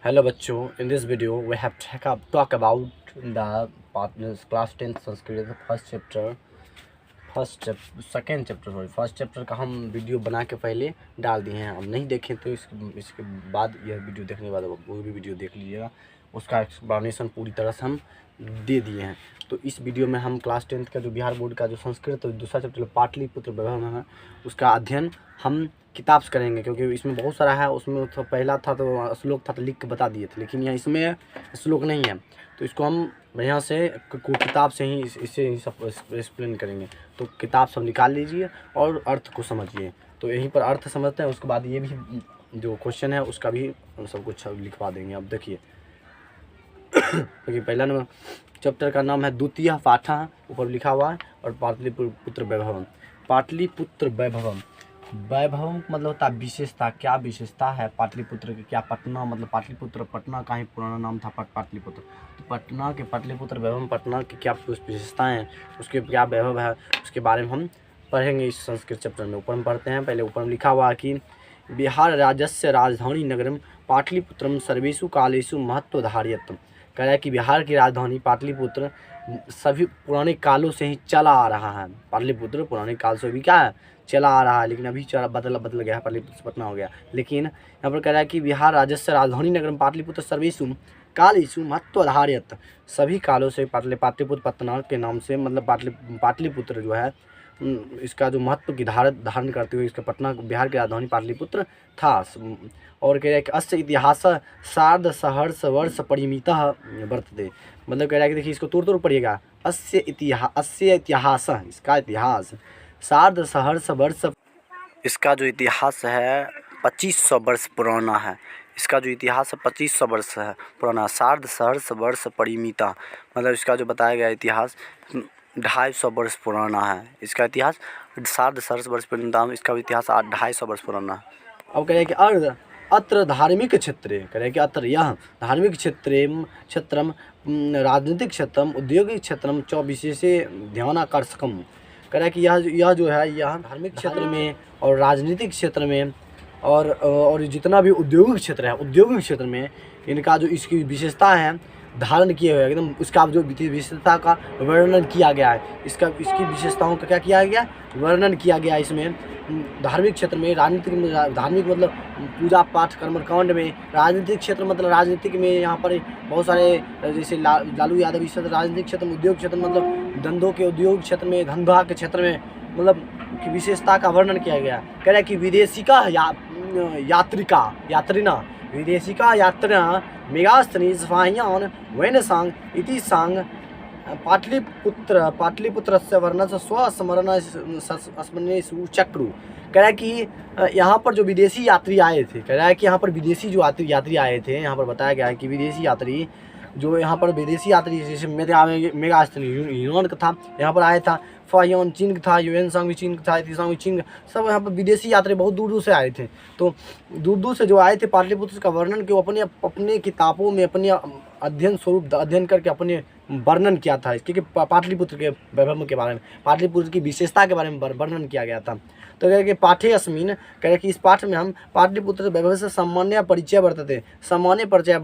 Hello बच्चों, in this video we have talk about the class 10th Sanskrit second chapter का हम video बना के पहले डाल दिए हैं। हम नहीं देखें तो इसके बाद यह वीडियो देखने के बाद वो भी वीडियो देख लीजिएगा। उसका एक्सप्लेनेशन पूरी तरह से हम दे दिए हैं। तो इस वीडियो में हम क्लास 10th का जो बिहार बोर्ड का जो संस्कृत दूसरा चैप्टर पाटलिपुत्र वैभव है उसका अध्ययन हम किताब से करेंगे, क्योंकि इसमें बहुत सारा है। उसमें तो पहला था तो श्लोक था तो लिख के बता दिए थे, लेकिन यहाँ इसमें श्लोक नहीं है, तो इसको हम बढ़िया से किताब से ही इसे ही सब एक्सप्लेन करेंगे। तो किताब सब निकाल लीजिए और अर्थ को समझिए। तो यहीं पर अर्थ समझते हैं, उसके बाद ये भी जो क्वेश्चन है उसका भी सब कुछ लिखवा देंगे। अब देखिए क्योंकि पहला नंबर चैप्टर का नाम है द्वितीय पाठः, ऊपर लिखा हुआ है, और पाटलिपुत्र वैभवम। पाटलिपुत्र वैभवम, वैभव मतलब होता है विशेषता। क्या विशेषता है पाटलिपुत्र की? क्या पटना मतलब पाटलिपुत्र पटना का ही पुराना नाम था पाटलिपुत्र। तो पटना के पाटलिपुत्र वैभव पटना की क्या विशेषताएं हैं, उसके क्या वैभव है, उसके बारे में हम पढ़ेंगे इस संस्कृत चैप्टर में। ऊपर में पढ़ते हैं। पहले ऊपर में लिखा हुआ है कि बिहार राज्यस्य राजधानी नगरम पाटलिपुत्रम सर्वेषु कालेषु महत्व धारयत। कह रहा है कि बिहार की राजधानी पाटलिपुत्र सभी पुराने कालों से ही चला आ रहा है। पाटलिपुत्र पुराने काल से भी क्या है, चला आ रहा है, लेकिन अभी बदल गया है, पाटलिपुत्र से पटना हो गया। लेकिन यहाँ पर कह रहा है कि बिहार राज्यस्य राजधानी नगर पाटलिपुत्र सर्वेषु कालेषु महत्वधारयत। सभी कालों से पाटलिपुत्र पटना के नाम से मतलब पाटलिपुत्र जो है इसका जो महत्व की धारण करते हुए इसका पटना बिहार की राजधानी पाटलिपुत्र था। और कह रहा है कि अस्य इतिहास सार्ध सहर्ष वर्ष परिमितः वर्तते। मतलब कह रहा है कि देखिए इसको तोड़ पढ़िएगा। अस्य इतिहास, इसका इतिहास सार्ध सहर्ष वर्ष, इसका जो इतिहास है 2500 वर्ष पुराना है। इसका जो इतिहास है 2500 वर्ष है पुराना। सार्ध सहर्ष वर्ष परिमिता मतलब इसका जो बताया गया इतिहास 250 वर्ष पुराना है। इसका इतिहास सार्ध सहर्ष वर्ष परिमिता, इसका इतिहास 250 वर्ष पुराना है। अब कह रहे हैं कि अत्र धार्मिक क्षेत्रे, कह रहे हैं कि अत्र यह धार्मिक क्षेत्रम राजनीतिक क्षेत्रम औद्योगिक क्षेत्रम च विशेषे ध्यानाकर्षकम। कह रहा है कि यह जो है यह धार्मिक क्षेत्र में और राजनीतिक क्षेत्र में और जितना भी औद्योगिक क्षेत्र है, औद्योगिक क्षेत्र में इनका जो इसकी विशेषता है धारण किए हुए एकदम उसका जो विशेषता का वर्णन किया गया है। इसकी विशेषताओं का क्या किया गया, वर्णन किया गया। इसमें धार्मिक क्षेत्र में, धार्मिक मतलब पूजा पाठ कर्मकांड में, राजनीतिक क्षेत्र मतलब राजनीतिक में यहाँ पर बहुत सारे जैसे लालू यादव इस राजनीतिक क्षेत्र में, उद्योग क्षेत्र मतलब धंधों के उद्योग क्षेत्र में, धंधा के क्षेत्र में मतलब की विशेषता का वर्णन किया गया। कह रहा है कि विदेशिका यात्रिना मेगास्त्री स्वाह्यान वैन सांग इति सांग पाटलिपुत्रस्य वर्णस्य स्वस्मरणेषु चक्रु। कह रहा है कि यहाँ पर जो विदेशी यात्री आए थे, कह रहा है कि यहाँ पर विदेशी जो यात्री आए थे, यहाँ पर बताया गया है कि विदेशी यात्री जैसे मेगास्त्री यूनान का था, यहाँ पर आया था। फाहियान चीन का था, यूएन सांग भी चीन का था, इतिसांग भी चीन, सब यहाँ पर विदेशी यात्री बहुत दूर से आए थे। तो दूर से जो आए थे पाटलिपुत्र का वर्णन के अपने किताबों में अपने अध्ययन करके अपने वर्णन किया था। क्योंकि पाटलिपुत्र के वैभव के बारे में, पाटलिपुत्र की विशेषता के बारे में वर्णन किया गया था। तो कह कि पाठे अस्मिन, कह रहे कि इस पाठ में हम पाटलिपुत्र वैभव से सामान्य परिचय वर्तते, सामान्य परिचय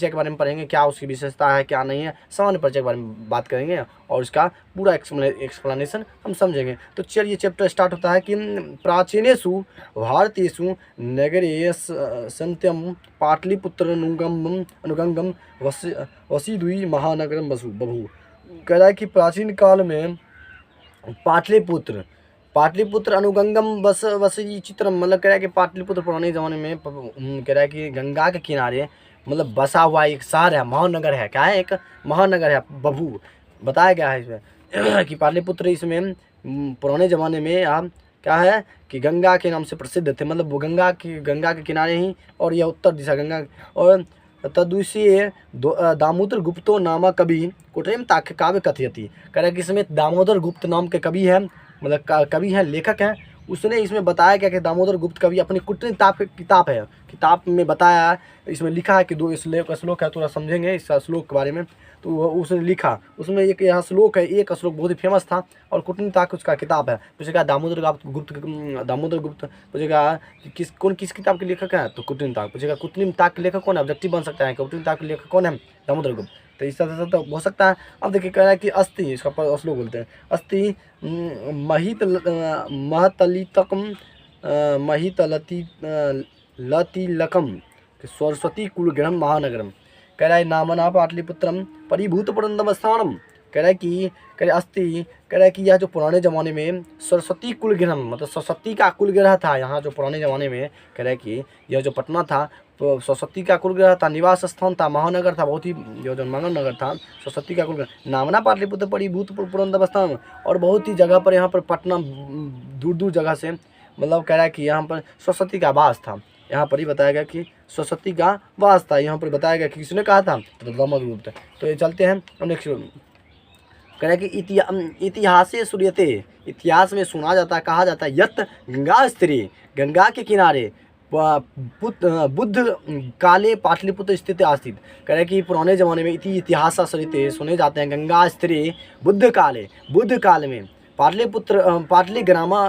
के बारे में पढ़ेंगे। क्या उसकी विशेषता है क्या नहीं है, सामान्य परिचय के बारे में बात करेंगे और इसका पूरा एक्सप्लेनेशन हम समझेंगे। तो चलिए चैप्टर स्टार्ट होता है कि प्राचीनेषु भारतीयेषु नगरे सन्त्यम पाटलिपुत्र अनुगंगम वसीदुई महानगरम बभू। कह रहा है कि प्राचीन काल में पाटलिपुत्र अनुगंगम वसी चित्रम मतलब कह रहा है कि पाटलिपुत्र पुराने ज़माने में कह रहा है कि गंगा के किनारे मतलब बसा हुआ एक शहर है, महानगर है। क्या है, एक महानगर है बभू। बताया गया है इसमें कि पाटलिपुत्र इसमें पुराने ज़माने में आप क्या है कि गंगा के नाम से प्रसिद्ध थे। मतलब वो गंगा के किनारे ही, और यह उत्तर दिशा गंगा। और तदुषीय दामोदर गुप्तो नामा कवि कुटरेम ताक्य काव्य कथयति। कह रहा है कि इसमें दामोदर गुप्त नाम के कवि हैं, मतलब कवि हैं, लेखक हैं। उसने इसमें बताया क्या कि दामोदर गुप्त कवि अपनी कुटनीति किताब है, किताब में बताया है, इसमें लिखा है कि 2 श्लोक है, थोड़ा समझेंगे इस श्लोक के बारे में। तो उसने लिखा, उसमें एक यहाँ श्लोक है, एक श्लोक बहुत ही फेमस था और कुटनीति उसका किताब है। पूछेगा दामोदर गुप्त पूछेगा कि किस किताब के लेखक है, तो कुटनीति। पूछेगा कुटनीति के लेखक कौन है, ऑब्जेक्टिव बन सकता है, कुटनीति के लेखक कौन है, दामोदर गुप्त। तो इस तरह से तो हो सकता है। अब देखिए कह रहा है कि अस्ति, इसका श्लोक बोलते हैं, अस्ति महितलती लतिलकम सरस्वती कुलगृहम महानगरम। कह रहा है नामना पाटलिपुत्रम परिभूत पुरंदम स्थानम। कह रहा है कि कह रहा है कि यह जो पुराने ज़माने में सरस्वती कुलगृहम, मतलब सरस्वती का कुलगृह था यहाँ जो पुराने ज़माने में। कह रहा है कि यह जो पटना था तो सरस्वती का कुलगृह था, निवास स्थान था, महानगर था, बहुत ही जो महानगर था, सरस्वती का कुलगृह। नामना पाटलिपुत्र परिभूत पुरंदम स्थान, और बहुत ही जगह पर यहाँ पर पटना दूर दूर जगह से, मतलब कह रहा है कि यहाँ पर सरस्वती का वास था। यहाँ पर ही बताया गया कि सरस्वती का वास था, यहाँ पर बताया गया कि किसने कहा था, तो दामोदर गुप्त। तो ये चलते हैं नेक्स्ट। कह रहा है कि इतिहासे सूर्यते, इतिहास में सुना जाता है, कहा जाता है, यत गंगा स्त्री, गंगा के किनारे बुद्ध काले पाटलिपुत्र स्थित आस्थित। कह रहे हैं कि पुराने ज़माने में इतिहास सूर्यते सुने जाते हैं, गंगा स्त्री बुद्ध काल में पाटलिग्रामा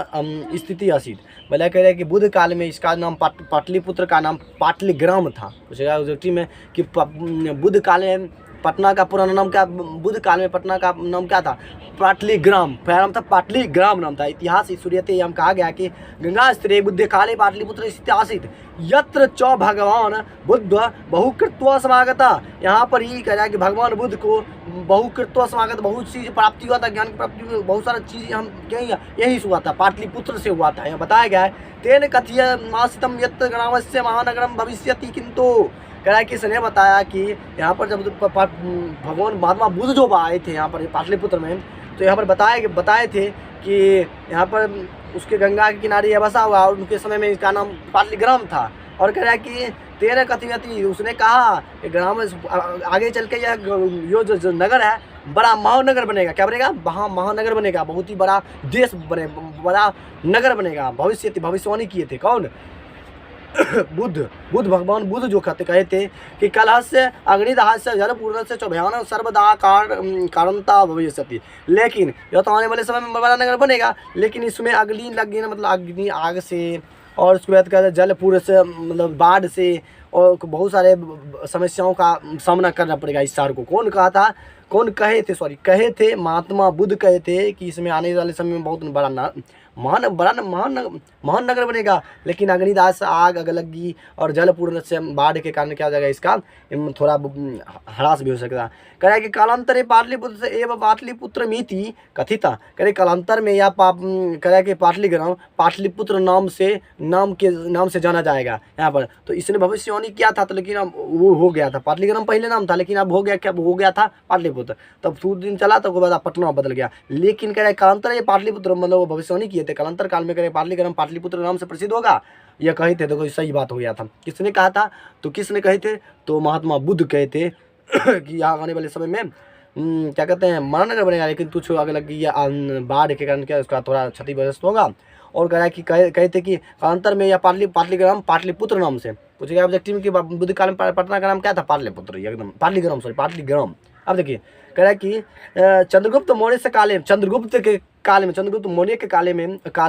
स्थिति आसित। भले कह रहे हैं कि बुद्ध काल में इसका नाम पाटलिपुत्र का नाम पाटलिग्राम था। पूछेगा ऑब्जेक्टिव में कि बुद्ध काल में पटना का पुराना नाम क्या, बुद्ध काल में पटना का नाम क्या था, पाटलिग्राम, पहला नाम था पाटलिग्राम नाम था। इतिहास सूर्यते हम कहा गया कि गंगा स्त्री बुद्ध काले पाटलिपुत्र स्थित आसित यत्र च भगवान बुद्ध बहुकृत्व समागता। यहाँ पर ही कह रहा है कि भगवान बुद्ध को बहुकृत्व समागत, बहुत चीज़ प्राप्ति हुआ था, ज्ञान की प्राप्ति, बहुत सारा चीज़ हम यही हुआ था, पाटलिपुत्र से हुआ था। यहाँ बताया गया है तेन कथ्य मासितम यत्र ग्रामस्य महानगरम भविष्यति, किंतु कह रहा है कि इसने बताया कि यहाँ पर जब भगवान महात्मा बुद्ध जो आए थे यहाँ पर पाटलिपुत्र में, तो यहाँ पर बताए थे कि यहाँ पर उसके गंगा के किनारे यह बसा हुआ, और उनके समय में इसका नाम पाटलिग्राम था। और कह रहा है कि तेरह कथियति, उसने कहा कि ग्राम आगे चल के यह जो नगर है बड़ा महानगर बनेगा। क्या बनेगा, महानगर बनेगा, बहुत ही बड़ा देश बने, बड़ा नगर बनेगा। भविष्यवाणी किए थे कौन, बुद्ध भगवान बुद्ध जो कहे थे कि कलहस्य अग्निदाहस्य जलपूर्णस्य च भयानक सर्वदा कारणता भविष्यति। लेकिन यह तो आने वाले समय में बड़ा नगर बनेगा, लेकिन इसमें अग्नि लगी ना, मतलब अग्नि आग से, और उसके बाद कहते जलपूर्ण से, मतलब बाढ़ से, और बहुत सारे समस्याओं का सामना करना पड़ेगा इस शहर को। कौन कहा था, कहे थे महात्मा बुद्ध कहे थे कि इसमें आने वाले समय में बहुत बड़ा महान नगर बनेगा। लेकिन अग्निदाह से आग लगी और जलपूर्ण से बाढ़ के कारण क्या हो जाएगा, इसका थोड़ा ह्रास भी हो सकता है। कह रहा है कि कालांतरे पाटलिपुत्र से एवं पाटलिपुत्र मीति कथिता। कह रहे कालांतर में या कह रहा है कि पाटलिपुत्र नाम से जाना जाएगा यहाँ पर। तो इसने भविष्यवाणी किया था, तो लेकिन अब वो हो गया था, पाटलिग्राम पहले नाम था, लेकिन अब हो गया था पाटलिपुत्र। तब कुछ दिन चला तो बाद पटना बदल गया। लेकिन कह रहे कालांतर ये पाटलिपुत्र, मतलब वो भविष्यवाणी किए थे कालांतर काल में, कह रहे पाटलिग्राम पाटलिपुत्र नाम से प्रसिद्ध होगा, यह कहे थे। देखो सही बात हो गया था। किसने कहा था, तो किसने कहे थे, तो महात्मा बुद्ध कहे थे कि यहाँ आने वाले समय में क्या कहते हैं महानगर बनेगा, लेकिन कुछ आगे लगी या बाढ़ के कारण क्या उसका थोड़ा क्षतिग्रस्त होगा। और कह रहा है कि कहे थे कि कालांतर में या पाटलिग्राम पाटलिपुत्र नाम से। पूछेगा ऑब्जेक्टिव कि बुद्ध काल में पटना का नाम क्या था, पाटलिपुत्र, एकदम पाटलिग्राम। अब देखिए कह रहा है कि चंद्रगुप्त मौर्य के काल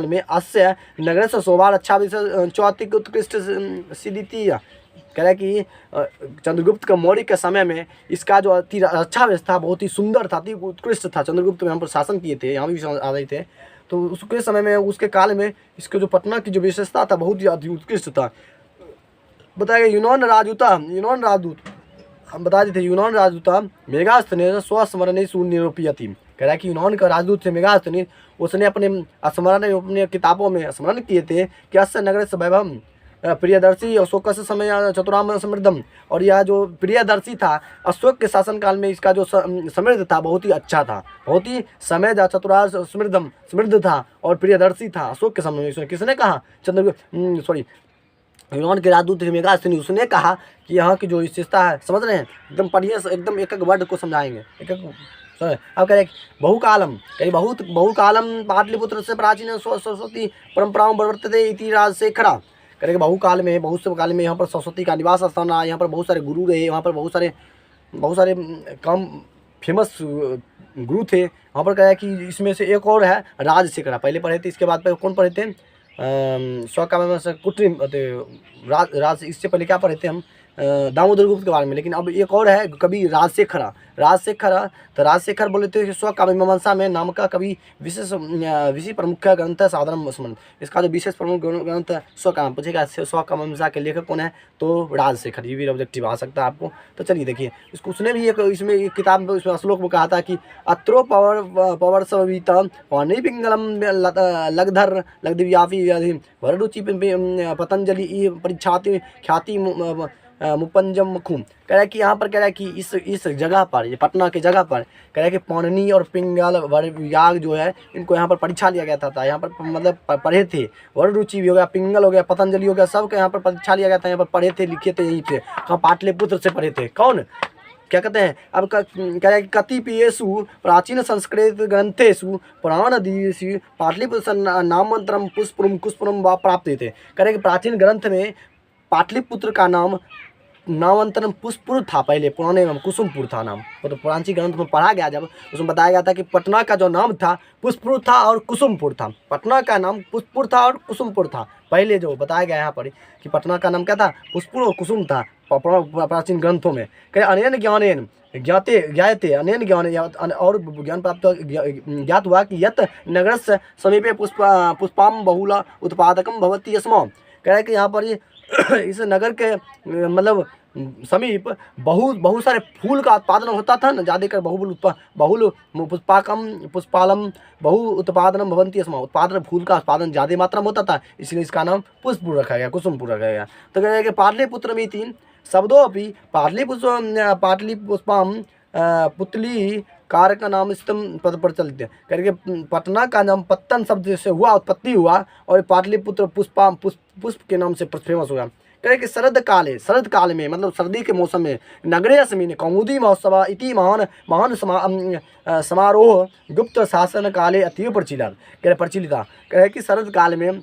में अस्य नगर से शोभा अच्छा चौतिक उत्कृष्ट सिद्धि। कह रहा है कि चंद्रगुप्त के मौर्य के समय में इसका जो अति अच्छा व्यवस्था बहुत ही सुंदर था, अति उत्कृष्ट था। चंद्रगुप्त में यहाँ पर शासन किए थे, यहाँ भी आ रहे थे, तो उसके समय में, उसके काल में इसके जो पटना की जो विशेषता था बहुत ही अति उत्कृष्ट था। बताया गया यूनान राजदूत हम बता देते, यूनान राजदूता मेगास्थनीय स्वस्मरण सुनिरूपयति। कह रहा है कि यूनान का राजदूत थे मेगास्थनीय, उसने अपने किताबों में स्मरण किए थे कि अस्य नगर से वैभव प्रियदर्शी अशोक से समय चतुराम समृद्धम। और यह जो प्रियदर्शी था अशोक के शासनकाल में, इसका जो समृद्ध था बहुत ही अच्छा था, बहुत ही समय चतुरा समृद्ध था और प्रियदर्शी था अशोक के समय में। किसने कहा, यूनान के राजदूत मेगास्थनीय, उसने कहा कि यहाँ की जो विशेषता है, समझ रहे हैं, एकदम पढ़िए, एकदम एक वर्ड को समझाएंगे, एक अब कह रहे बहुकालम, कह बहुकालम पाटलिपुत्र से प्राचीन सरस्वती परंपराओं बरतते इति राजशेखरा। कह रहे बहुकाल में, बहुत से काल में यहाँ पर सरस्वती का निवास स्थान रहा, यहाँ पर बहुत सारे गुरु रहे, वहाँ पर बहुत सारे काम फेमस गुरु थे। वहाँ पर कहा कि इसमें से एक और है राजशेखरा, पहले पढ़े थे, इसके बाद पर कौन पढ़े थे? स्वकाम कुट्री राज, इससे पहले क्या पढ़े थे हम? दामोदर गुप्त के बारे में। लेकिन अब एक और है कवि राजशेखरा। तो राजशेखर बोले थे स्वकाव्यमीमांसा में नाम का कवि विशेष प्रमुख ग्रंथ है साधारण स्मरण। इसका जो विशेष प्रमुख ग्रंथ है स्वकाव्य, पूछेगा स्वकाव्यमीमांसा के लेखक कौन है? तो राजशेखर, ये भी ऑब्जेक्टिव आ सकता है आपको। तो चलिए देखिए, उसने भी एक इसमें एक किताब में उसमें श्लोक में कहा था कि अत्रो पवर सविता पाणी पिंगलम लगधर लगदिव्यापी वररुचि पतंजलि परीक्षाति ख्याति मुपंजम मुखुम। कह रहा है कि यहाँ पर कह रहा है कि इस जगह पर, ये पटना के जगह पर कह रहा है कि पाणिनि और पिंगल याग जो है, इनको यहाँ पर परीक्षा लिया गया था। यहाँ पर मतलब पढ़े थे। वररुचि भी हो गया, पिंगल हो गया, पतंजलि हो गया, सबके यहाँ पर परीक्षा लिया गया था। यहाँ पर पढ़े थे, लिखे थे, यहीं से कहाँ पाटलिपुत्र से पढ़े थे। कौन क्या कहते हैं? अब कह रहा है कि कतिपयेषु प्राचीन संस्कृत ग्रंथेषु पुराणदीषु पाटलिपुत्र नामांतरम कुशपुरम वा प्राप्त थे। कह रहे कि प्राचीन ग्रंथ में पाटलिपुत्र का नामांतरण पुष्पुर था, पहले पुराने में कुसुमपुर था नाम। तो पुरानी ग्रंथ में पढ़ा गया, जब उसमें बताया गया था कि पटना का जो नाम था पुष्पुर था और कुसुमपुर था। पटना का नाम पुष्पुर था और कुसुमपुर था, पहले जो बताया गया यहाँ पर कि पटना का नाम क्या था? पुष्पुर और कुसुम था प्राचीन ग्रंथों में। कहे अनेन ज्ञानेन ज्ञाते अनेन ज्ञान, और ज्ञान प्राप्त ज्ञात हुआ कि यत नगरस्य समीपे पुष्पाम बहुला उत्पादकम भवति स्म। कह रहा है कि यहाँ पर इस नगर के मतलब समीप बहुत सारे फूल का उत्पादन होता था ना, ज़्यादा कर बहुल पुष्पालम बहु उत्पादनम भवंती स्म। उत्पादन, फूल का उत्पादन ज़्यादा मात्रा में होता था, इसलिए इसका नाम पुष्पुर रखा गया, कुसुमपुर रखा गया। तो कह रहे कि पाटलिपुत्र में 3 शब्दों अपनी पाटलिपुष्पाम पुतली कारक का नाम स्तम पद पर चलते हैं। करके पटना का नाम पत्तन शब्द से हुआ, उत्पत्ति हुआ, और पाटलिपुत्र पुष्प के नाम से फेमस हुआ। कहे कि शरद काल में मतलब सर्दी के मौसम में नगरे अस्मिन् कौमुदी महोत्सव इति महान समारोह गुप्त शासन काले अतीव प्रचलित। कहे कि शरद काल में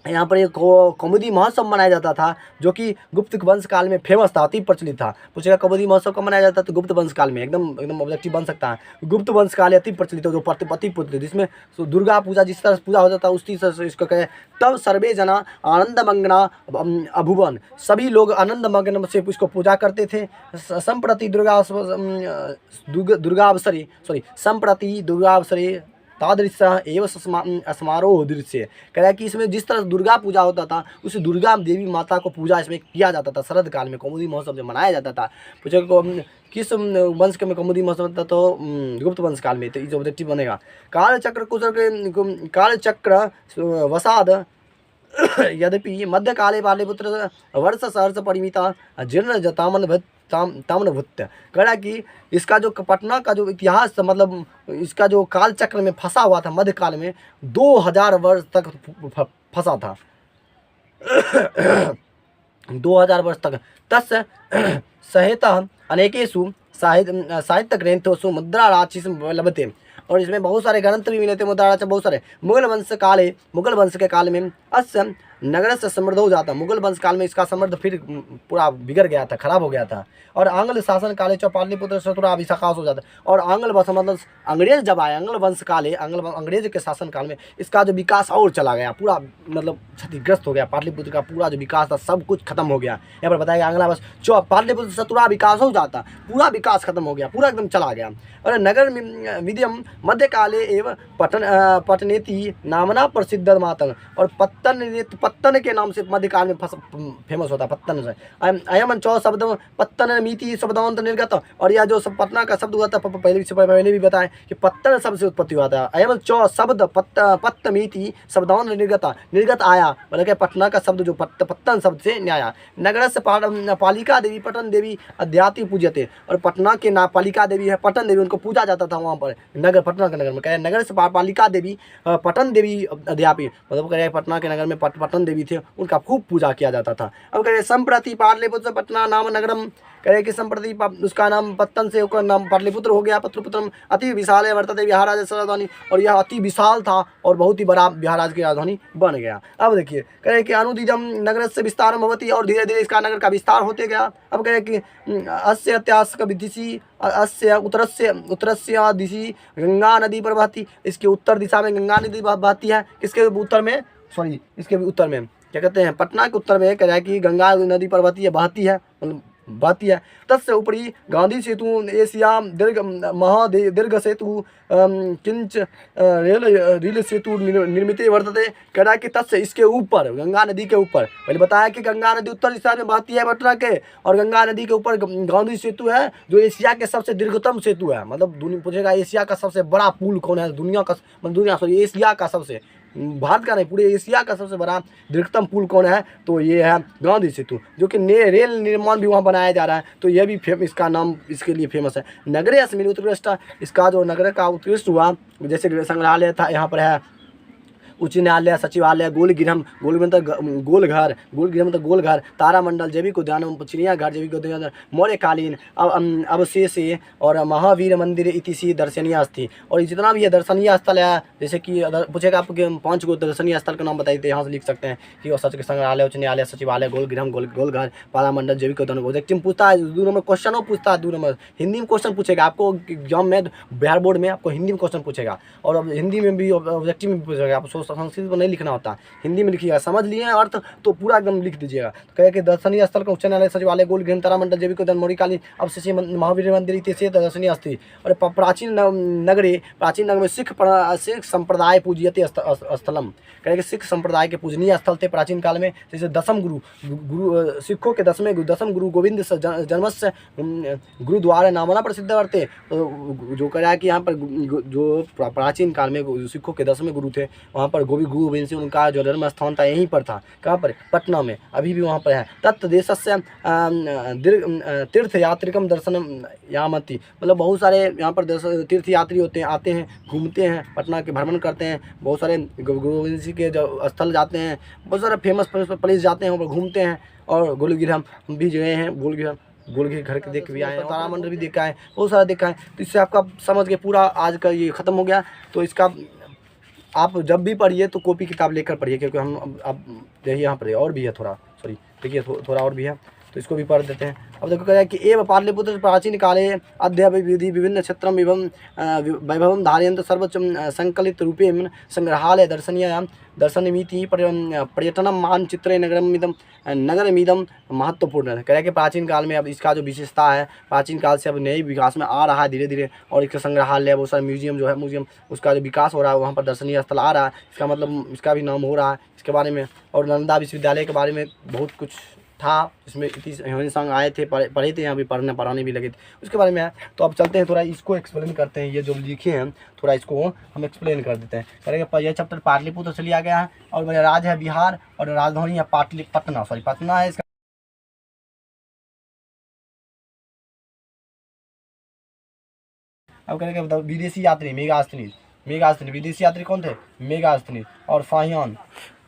यहाँ पर एक कौमुदी महोत्सव मनाया जाता था, जो कि गुप्त वंश काल में फेमस था, अति प्रचलित था। पूछेगा कौमुदी महोत्सव कब मनाया जाता है? तो गुप्त वंश काल में। एकदम ऑब्जेक्टिव बन सकता है। गुप्त वंश काल अति प्रचलित, जो अति प्रचलित, जिसमें दुर्गा पूजा जिस तरह पूजा हो जाता है उसी तरह से इसको कहे। तब सर्वे जना आनंद मग्ना अभुवन, सभी लोग आनंद मग्न से इसको पूजा करते थे। संप्रति दुर्गावसरे तादृश एवं समारोह दृश्य। कह रहा है कि इसमें जिस तरह दुर्गा पूजा होता था, उस दुर्गा देवी माता को पूजा इसमें किया जाता था। शरद काल में कौमुदी महोत्सव जो मनाया जाता था। पूछे को किस वंश के में कौमुदी महोत्सव होता? तो गुप्त वंश काल में। तो इस ऑब्जेक्टिव बनेगा। कालचक्र वसाद यद्यपि मध्यकाले पाटलिपुत्र वर्ष सहर्ष परिमिता जीर्ण ताम्रभूत। कह कि इसका जो पटना का जो इतिहास मतलब इसका जो काल चक्र में फंसा हुआ था, मध्यकाल में 2000 वर्ष तक फंसा था। 2000 वर्ष तक। तस्य सहिता अनेकेषु साहित्य ग्रंथोषु मुद्रा राशि लभते, और इसमें बहुत सारे ग्रंथ भी मिले थे, मुद्रा राशि बहुत सारे। मुगल वंश के काल में अस्य नगर से समृद्ध हो जाता। मुगल वंश काल में इसका समृद्ध फिर पूरा बिगड़ गया था, खराब हो गया था। और आंग्ल शासन काले पाटलिपुत्र शत्रुरा अभिषाकाश हो जाता। और आंग्ल वंश मतलब अंग्रेज जब आए, आंग्ल वंश काले अंग्रेज के शासन काल में इसका जो विकास और चला गया, पूरा मतलब क्षतिग्रस्त हो गया। पाटलिपुत्र का पूरा जो विकास था सब कुछ खत्म हो गया। यहाँ पर बताया आंग्ला वंश पाटलिपुत्र शत्रुरा विकास हो जाता, पूरा विकास खत्म हो गया, पूरा एकदम चला गया। और नगर विद्यम मध्यकाले एवं पटनेति नामना प्रसिद्ध मातंग, और पत्तन के नाम से मध्यकाल में फेमस होता। पत्तन से अयम चौ शब्द पत्तन मीति शब्दांत निर्गत। और यह जो पटना का शब्द हुआ था पहले भी बताएं कि पत्तन शब्द से उत्पत्ति हुआ था। अयम चौ शब्द पत्त मीति शब्दांत निर्गत आया, मतलब कि पटना का शब्द जो पत्तन शब्द से आया। नगर से पालिका देवी पटन देवी अध्यात्म पूजते, और पटना के पालिका देवी है पटन देवी, उनको पूजा जाता था वहाँ पर नगर, पटना के नगर में। कहे नगर से पालिका देवी पटन देवी अध्यापी, मतलब कहे पटना के नगर में पटन पाटन देवी थे, उनका खूब पूजा किया जाता था। अब कह रहे संप्रति पाटलिपुत्र पटना नाम नगरम, कह रहे कि संप्रति उसका नाम पत्तन से उसका नाम पाटलिपुत्र हो गया। पत्रपुत्रम अति विशाल वर्तते बिहाराज राजधानी, और यह अति विशाल था और बहुत ही बड़ा बिहाराज की राजधानी बन गया। अब देखिए कह रहे कि अनुदिजम नगर से विस्तार भवती, और धीरे धीरे इसका नगर का विस्तार होते गया। अब कह रहे कि अस्य इतिहास का दिशि अस्य उत्तरस्य दिशि गंगा नदी पर बहती, इसके उत्तर दिशा में गंगा नदी बहती है। किसके उत्तर में, सॉरी इसके भी उत्तर में, क्या कहते हैं, पटना के उत्तर में कह रहा है कि गंगा नदी पर बहती है, मतलब बहती है। तत्से ऊपरी गांधी सेतु एशिया दीर्घ महादीर्घ सेतु किंच रेल सेतु निर्मित वर्तते, कह रहा है कि तत्से इसके ऊपर, गंगा नदी के ऊपर, पहले बताया कि गंगा नदी उत्तर दिशा में बहती है पटना के, और गंगा नदी के ऊपर गांधी सेतु है जो एशिया के सबसे दीर्घतम सेतु है। मतलब दुनिया पूछेगा एशिया का सबसे बड़ा पुल कौन है, दुनिया का, मतलब दुनिया सॉरी एशिया का सबसे, भारत का नहीं पूरे एशिया का सबसे बड़ा दीर्घतम पुल कौन है, तो ये है गांधी सेतु, जो कि रेल निर्माण भी वहाँ बनाया जा रहा है। तो यह भी इसका नाम इसके लिए फेमस है। नगरे अस्मिन उत्कृष्ट, इसका जो नगर का उत्कृष्ट हुआ, जैसे संग्रहालय था यहाँ पर है, उच्च न्यायालय, सचिवालय, गोलगिरम, गोलगिरम तो गोलघर, गोलगिरम तो गोलघर, तारामंडल, जैविक उद्यान, चिड़ियाघर, जैविक उद्यान, मौर्यकालीन अवशेष और महावीर मंदिर इतिशी दर्शनीय स्थल। और जितना भी ये दर्शनीय स्थल है, जैसे कि पूछेगा आपके 5 गो दर्शनीय स्थल का नाम बताइए, तो यहाँ से लिख सकते हैं कि सच के संग्रहालय, उच्च न्यायालय, सचिवालय, गोलगिरम, गोलघर, तारामंडल, जैविक उद्यान। पूछता है 2 नंबर क्वेश्चन पूछता है, 2 नंबर हिंदी में क्वेश्चन पूछेगा आपको एग्जाम में, बिहार बोर्ड में आपको हिंदी में क्वेश्चन पूछेगा, और अब हिंदी में भी ऑब्जेक्टिव में पूछेगा। आप संस्कृत को नहीं लिखना होता, हिंदी में लिखिएगा, समझ लिए अर्थ तो पूरा एकदम लिख दीजिएगा। तो कहे कि दर्शनीय स्थल का उच्च न्यायालय, सचिवालय, गोलगिरम, तारामंडल, जैविक उद्यान, मौर्यकालीन अवशेष, महावीर मंदिर इत्यादि दर्शनीय स्थल। और प्राचीन नगरे, प्राचीन नगर में सिख संप्रदाय पूज्यते स्थलम, कहे कि सिख संप्रदाय के पूजनीय स्थल थे प्राचीन काल में। जैसे दसम गुरु सिखों के दसम गुरु गोविंद जन्मस्य गुरुद्वारा नामना प्रसिद्ध करते। तो जो कह रहा है कि यहाँ पर जो प्राचीन काल में सिखों के 10वें गुरु थे, वहाँ पर गुरु गोविंद सिंह उनका जो जन्म स्थान था यहीं पर था। कहाँ पर, पटना में, अभी भी वहाँ पर है। तत् देशस्य तीर्थयात्रिकम दर्शनम यामति, मतलब बहुत सारे यहाँ पर तीर्थयात्री होते हैं, आते हैं, घूमते हैं, पटना के भ्रमण करते हैं, बहुत सारे गुरु गोविंद सिंह के जो स्थल जाते हैं, बहुत सारे फेमस प्लेस जाते हैं, वहाँ पर घूमते हैं। और गोलगिरम भी गए हैं, गोलगिर घर के देख भी आए हैं, तारामंडल भी देखा है, बहुत सारा देखा है। तो इससे आपका समझ के पूरा आज का ये ख़त्म हो गया। तो इसका आप जब भी पढ़िए तो कॉपी किताब लेकर पढ़िए, क्योंकि हम अब देखिए यहाँ पर और भी है थोड़ा, सॉरी देखिए थोड़ा और भी है, तो इसको भी पढ़ देते हैं। अब देखो कह कि एवं पाटलिपुत्र प्राचीन काले अध्यय विधि विभिन्न क्षेत्रम एवं वैभवम धारयन्त सर्वोच्च संकलित रूपे संग्रहालय दर्शनमिति पर्यटनम मानचित्रे नगरमिदम महत्वपूर्ण है। कह रहे कि प्राचीन काल में अब इसका जो विशेषता है, प्राचीन काल से अब नई विकास में आ रहा है धीरे धीरे, और इसका संग्रहालय, बहुत सारे म्यूजियम जो है, म्यूजियम उसका जो विकास हो रहा है, वहाँ पर दर्शनीय स्थल आ रहा है, इसका मतलब इसका भी नाम हो रहा है इसके बारे में। और नालंदा विश्वविद्यालय के बारे में बहुत कुछ था, इसमें ह्यूमन संग आए थे, पढ़े थे, यहाँ भी पढ़ाने भी लगे थे, उसके बारे में है। तो अब चलते हैं थोड़ा इसको एक्सप्लेन करते हैं, ये जो लिखे हैं थोड़ा इसको हम एक्सप्लेन कर देते हैं। करेंगे यह चैप्टर पाटलिपुत्र से लिया गया है, और मेरा राज्य है बिहार, और राजधानी है पटना है इसका। अब करेंगे विदेशी यात्री मेगास्थनी, विदेशी यात्री कौन थे, मेगास्थनी। और फाहियान,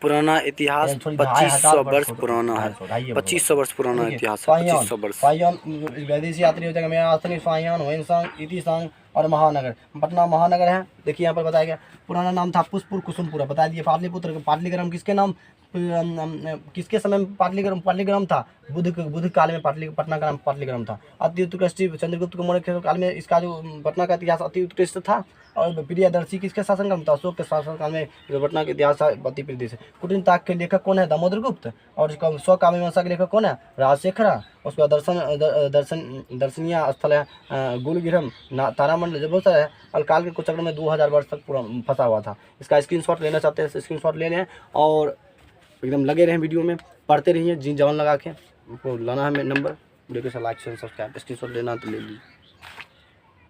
पुराना इतिहास 2500 वर्ष पुराना है, 2500 वर्ष पुराना इतिहास, 2500 वर्ष। फाहियान विदेशी यात्री हो जाएगा, मेगास्थनी, फाहियान, वेनसांग, इतिसांग और महानगर। पटना महानगर है, देखिए यहाँ पर बताया गया। पुराना नाम था पुष्पुर कुसुमपुरा, बता दिए। पाटलिपुत्र, पाटलिग्राम किसके नाम, किसके समय में पाटलिग्राम था, बुद्ध काल में पटना का नाम पाटलिग्राम था। अति उत्कृष्ट चंद्रगुप्त मौर्य काल में इसका जो पटना का इतिहास अति उत्कृष्ट था। और प्रियदर्शी किसके शासन काल में था, अशोक के शासन काल में जो पटना के इतिहास अति प्रिय से। कुटिन ताक के लेखक कौन है, दामोदर गुप्त। और स्वकाव्य मीमांसा के लेखक कौन है, राजशेखर। उसके बाद दर्शनीय स्थल है गोलगिरम, तारामंडल, जो बहुत सारा है। और काल के कुचक्र में 2000 वर्ष तक पूरा फंसा हुआ था। इसका स्क्रीनशॉट लेना चाहते हैं, स्क्रीनशॉट ले लें और एकदम लगे रहें वीडियो में, पढ़ते रहिए जी जान लगा के। आपको लाना है नंबर, वीडियो के साथ लाइक शेयर सब्सक्राइब, स्क्रीनशॉट लेना तो ले लीजिए।